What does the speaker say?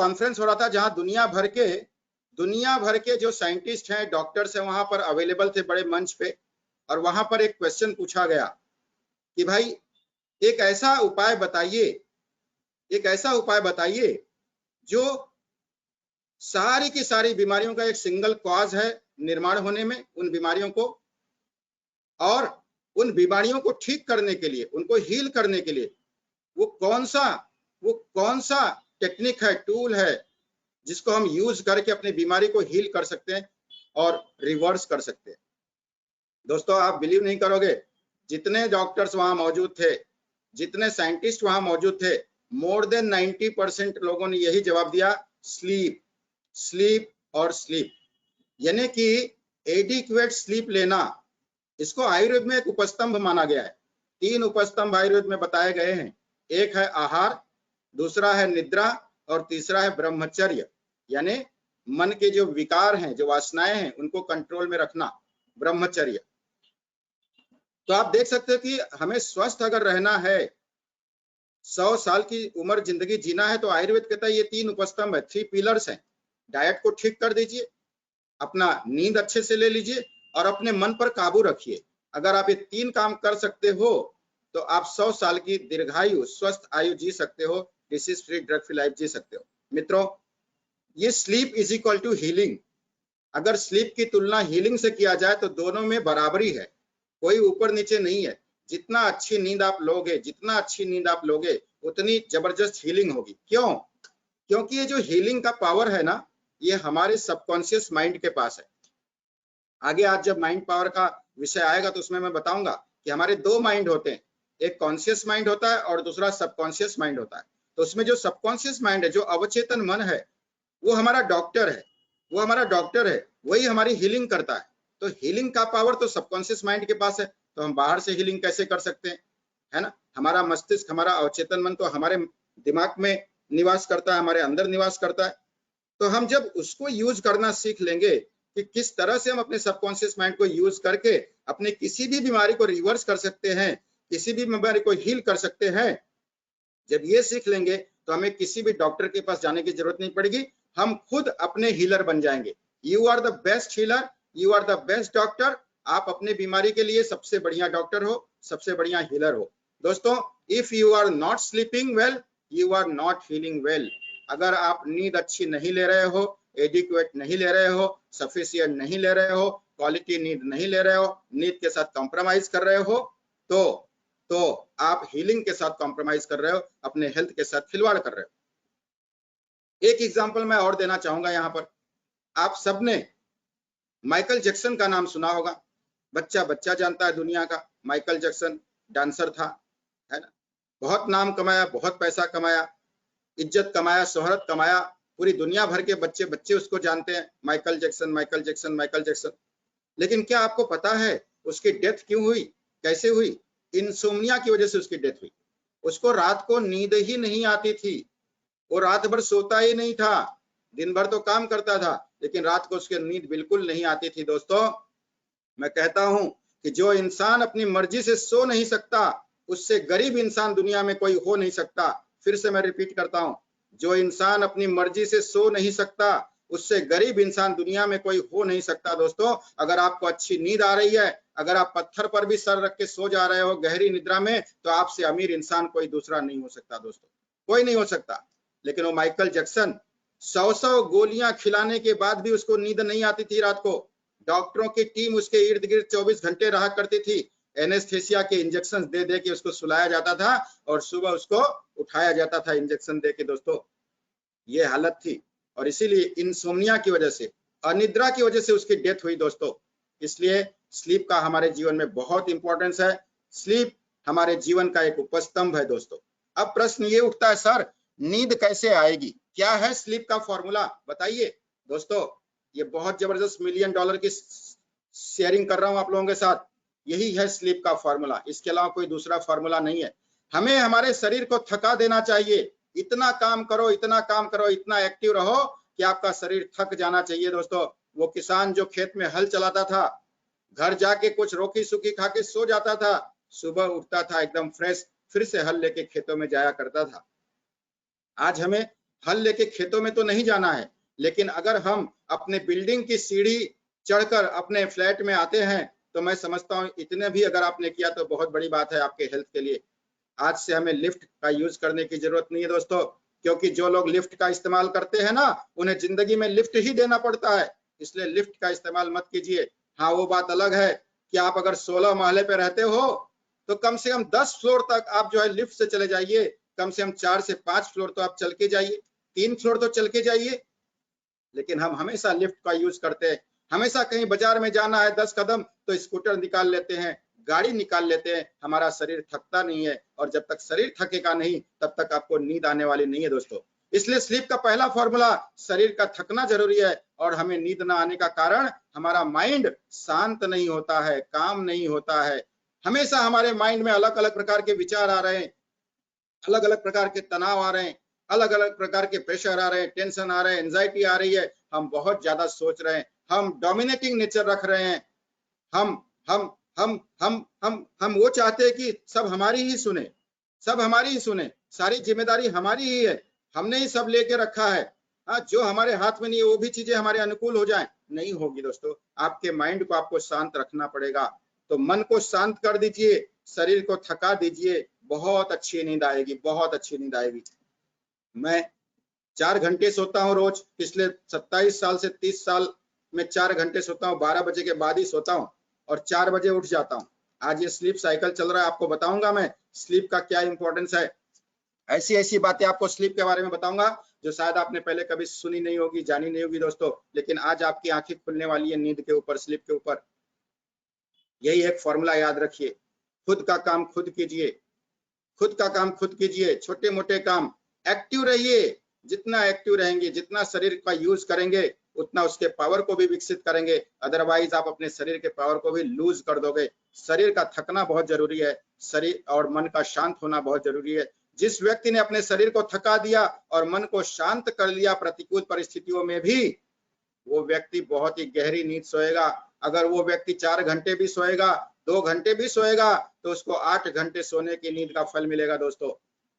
Conference हो रहा था जहां दुनिया भर के जो साइंटिस्ट हैं, डॉक्टर्स हैं, वहां पर अवेलेबल थे बड़े मंच पे। और वहां पर एक क्वेश्चन पूछा गया कि भाई एक ऐसा उपाय बताइए जो सारी की सारी बीमारियों का एक सिंगल कॉज है निर्माण होने में, उन बीमारियों को, और उन बीमारियों को ठीक करने के लिए, उनको हील करने के लिए वो कौन सा टेक्निक है, टूल है जिसको हम यूज करके अपनी बीमारी को हील कर सकते हैं और रिवर्स कर सकते हैं। दोस्तों आप बिलीव नहीं करोगे, जितने डॉक्टर्स वहां मौजूद थे, जितने साइंटिस्ट वहां मौजूद थे, मोर देन 90% लोगों ने यही जवाब दिया, स्लीप, स्लीप और स्लीप। यानी कि एडिक्वेट स्लीप लेना, इसको आयुर्वेद में एक उपस्तंभ माना गया है। 3 उपस्तंभ आयुर्वेद में बताए गए हैं। एक है आहार, दूसरा है निद्रा और तीसरा है ब्रह्मचर्य, यानी मन के जो विकार हैं, जो वासनाएं हैं, उनको कंट्रोल में रखना, ब्रह्मचर्य। तो आप देख सकते हो कि हमें स्वस्थ अगर रहना है, 100 साल की उम्र जिंदगी जीना है, तो आयुर्वेद कहता है ये 3 उपस्तंभ है, 3 पिलर्स हैं। डाइट को ठीक कर दीजिए, अपना नींद अच्छे से ले लीजिए और अपने मन पर काबू रखिए। अगर आप ये 3 काम कर सकते हो तो आप 100 साल की दीर्घायु, स्वस्थ आयु जी सकते हो, disease free, drug free life जी सकते हो। मित्रों, ये sleep is equal to healing. अगर स्लीप की तुलना हीलिंग से किया जाए तो दोनों में बराबरी है, कोई ऊपर नीचे नहीं है। जितना अच्छी नींद आप लोगे उतनी जबरदस्त हीलिंग होगी। क्यों? क्योंकि ये जो हीलिंग का पावर है ना, ये हमारे सबकॉन्शियस माइंड के पास है। आगे आज जब माइंड पावर का विषय आएगा तो उसमें मैं बताऊंगा कि हमारे 2 माइंड होते हैं, एक कॉन्शियस माइंड होता है और दूसरा सबकॉन्शियस माइंड होता है। तो उसमें जो सबकॉन्शियस माइंड है, जो अवचेतन मन है, वो हमारा डॉक्टर है, वही हमारी हीलिंग करता है। तो हीलिंग का पावर तो सबकॉन्शियस माइंड के पास है, तो हम बाहर से हीलिंग कैसे कर सकते हैं, है ना? हमारा मस्तिष्क, हमारा अवचेतन मन तो हमारे दिमाग में निवास करता है, हमारे अंदर निवास करता है। तो हम जब उसको यूज करना सीख लेंगे कि किस तरह से हम अपने सबकॉन्शियस माइंड को यूज करके अपने किसी भी बीमारी को रिवर्स कर सकते हैं, किसी भी बीमारी को हील कर सकते हैं, जब ये सीख लेंगे तो हमें किसी भी डॉक्टर के पास जाने की जरूरत नहीं पड़ेगी, हम खुद अपने हीलर बन जाएंगे। You are the best healer, you are the best doctor. आप अपने बीमारी के लिए सबसे बढ़िया डॉक्टर हो, सबसे बढ़िया हीलर हो। दोस्तों, if you are not sleeping well, you are not healing well. अगर आप नींद अच्छी नहीं ले रहे हो, एडिक्वेट नहीं ले रहे हो, सफिशिएंट नहीं ले रहे हो, क्वालिटी नींद नहीं ले रहे हो, नींद के साथ कॉम्प्रोमाइज कर रहे हो, तो आप हीलिंग के साथ कॉम्प्रोमाइज कर रहे हो, अपने हेल्थ के साथ खिलवाड़ कर रहे हो। एक एग्जांपल मैं और देना चाहूंगा यहाँ पर। आप सबने माइकल जैक्सन का नाम सुना होगा, बच्चा जानता है दुनिया का। माइकल जैक्सन डांसर था, है ना? बहुत नाम कमाया, बहुत पैसा कमाया, इज्जत कमाया, शोहरत कमाया, पूरी दुनिया भर के बच्चे उसको जानते हैं, माइकल जैक्सन। लेकिन क्या आपको पता है उसकी डेथ क्यों हुई, कैसे हुई? इंसोम्निया की वजह से उसकी डेथ हुई। उसको रात को नींद ही नहीं आती थी, वो रात भर सोता ही नहीं था, दिन भर तो काम करता था, लेकिन रात को उसकी नींद बिल्कुल नहीं आती थी। दोस्तों, मैं कहता हूं कि जो इंसान अपनी मर्जी से सो नहीं सकता, उससे गरीब इंसान दुनिया में कोई हो नहीं सकता। फिर से मैं रिपीट करता हूं, जो इंसान अपनी मर्जी से सो नहीं सकता, उससे गरीब इंसान दुनिया में कोई हो नहीं सकता। दोस्तों, अगर आपको अच्छी नींद आ रही है, अगर आप पत्थर पर भी सर रख के सो जा रहे हो गहरी निद्रा में, तो आपसे अमीर इंसान कोई दूसरा नहीं हो सकता। दोस्तों, कोई नहीं हो सकता। लेकिन वो माइकल जैक्सन 100 गोलियां खिलाने के बाद भी उसको नींद नहीं आती थी रात को। डॉक्टरों की टीम उसके इर्द गिर्द 24 घंटे रहा करती थी, एनेस्थेसिया के इंजेक्शन दे दे के उसको सुलाया जाता था और सुबह उसको उठाया जाता था इंजेक्शन दे के। दोस्तों, ये हालत थी, और इसीलिए इंसोम्निया की वजह से, अनिद्रा की वजह से उसकी डेथ हुई। दोस्तों, इसलिए स्लीप का हमारे जीवन में बहुत इंपॉर्टेंस है। स्लीप हमारे जीवन का एक उपस्तंभ है। दोस्तों, अब प्रश्न ये उठता है, सर नींद कैसे आएगी, क्या है स्लीप का फॉर्मूला, बताइए। दोस्तों, ये बहुत जबरदस्त $1 मिलियन की शेयरिंग कर रहा हूं आप लोगों के साथ। यही है स्लीप का फॉर्मूला, इसके अलावा कोई दूसरा फॉर्मूला नहीं है। हमें हमारे शरीर को थका देना चाहिए, इतना काम करो, इतना एक्टिव रहो कि आपका शरीर थक जाना चाहिए। दोस्तों, वो किसान जो खेत में हल चलाता था, घर जाके कुछ रोकी सूखी खा के सो जाता था, सुबह उठता था एकदम फ्रेश, फिर से हल लेके खेतों में जाया करता था। आज हमें हल लेके खेतों में तो नहीं जाना है, लेकिन अगर हम अपने बिल्डिंग की सीढ़ी चढ़कर अपने फ्लैट में आते हैं तो मैं समझता हूँ इतने भी अगर आपने किया तो बहुत बड़ी बात है आपके हेल्थ के लिए। आज से हमें लिफ्ट का यूज करने की जरूरत नहीं है दोस्तों, क्योंकि जो लोग लिफ्ट का इस्तेमाल करते हैं ना, उन्हें जिंदगी में लिफ्ट ही देना पड़ता है, इसलिए लिफ्ट का इस्तेमाल मत कीजिए। हाँ, वो बात अलग है कि आप अगर 16 महले पे रहते हो तो कम से कम 10 फ्लोर तक आप जो है लिफ्ट से चले जाइए, कम से कम 4 से 5 फ्लोर तो आप चल के जाइए, 3 फ्लोर तो चल के जाइए। लेकिन हम हमेशा लिफ्ट का यूज करते हैं, हमेशा कहीं बाजार में जाना है 10 कदम तो स्कूटर निकाल लेते हैं, गाड़ी निकाल लेते हैं, हमारा शरीर थकता नहीं है, और जब तक शरीर थकेगा नहीं तब तक आपको नींद आने वाली नहीं है दोस्तों। इसलिए स्लीप का पहला फॉर्मूला, शरीर का थकना जरूरी है, और हमें नींद ना आने का कारण हमारा माइंड शांत नहीं होता है, काम नहीं होता है, हमेशा हमारे माइंड में अलग अलग प्रकार के विचार आ रहे हैं, अलग अलग प्रकार के तनाव आ रहे हैं, अलग अलग प्रकार के प्रेशर आ रहे हैं, टेंशन आ रहे हैं, एंजाइटी आ रही है, हम बहुत ज्यादा सोच रहे हैं, हम डोमिनेटिंग नेचर रख रहे हैं, हम हम हम वो चाहते हैं कि सब हमारी ही सुने, सब हमारी ही सुने, सारी जिम्मेदारी हमारी ही है, हमने ही सब लेके रखा है। हाँ, जो हमारे हाथ में नहीं है वो भी चीजें हमारे अनुकूल हो जाएं, नहीं होगी दोस्तों। आपके माइंड को आपको शांत रखना पड़ेगा, तो मन को शांत कर दीजिए, शरीर को थका दीजिए, बहुत अच्छी नींद आएगी, बहुत अच्छी नींद आएगी। मैं 4 घंटे सोता हूँ रोज, पिछले 27 साल से 30 साल में 4 घंटे सोता हूँ, 12 बजे के बाद ही सोता हूँ और 4 बजे उठ जाता हूँ। आज ये स्लीप साइकिल चल रहा है, आपको बताऊंगा मैं स्लीप का क्या इंपॉर्टेंस है, ऐसी ऐसी बातें आपको स्लीप के बारे में बताऊंगा जो शायद आपने पहले कभी सुनी नहीं होगी, जानी नहीं होगी दोस्तों, लेकिन आज आपकी आंखें खुलने वाली है नींद के ऊपर, स्लीप के ऊपर। यही एक फॉर्मूला याद रखिए, खुद का काम खुद कीजिए, खुद का काम खुद कीजिए, छोटे मोटे काम, एक्टिव रहिए, जितना एक्टिव रहेंगे, जितना शरीर का यूज करेंगे उतना उसके पावर को भी विकसित करेंगे, अदरवाइज आप अपने शरीर के पावर को भी लूज कर दोगे। शरीर का थकना बहुत जरूरी है, शरीर और मन का शांत होना बहुत जरूरी है। जिस व्यक्ति ने अपने शरीर को थका दिया और मन को शांत कर लिया प्रतिकूल परिस्थितियों में भी, वो व्यक्ति बहुत ही गहरी नींद सोएगा। अगर वो व्यक्ति 4 घंटे भी सोएगा, 2 घंटे भी सोएगा, तो उसको 8 घंटे सोने की नींद का फल मिलेगा दोस्तों।